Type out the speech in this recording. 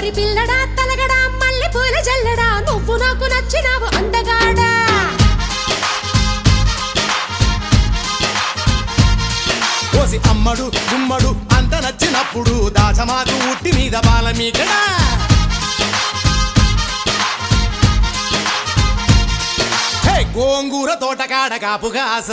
ఓరి పిల్లడా తలగడా మల్లె పూల జల్లడా నువ్వు నాకు నచ్చినావు అందగాడా ఓసి అమ్మడు గుమ్మడు అంత నచ్చినప్పుడు దాచమాకు ఉట్టి మీద బాలమీకడా గోంగూర తోటకాడ కాపుగాస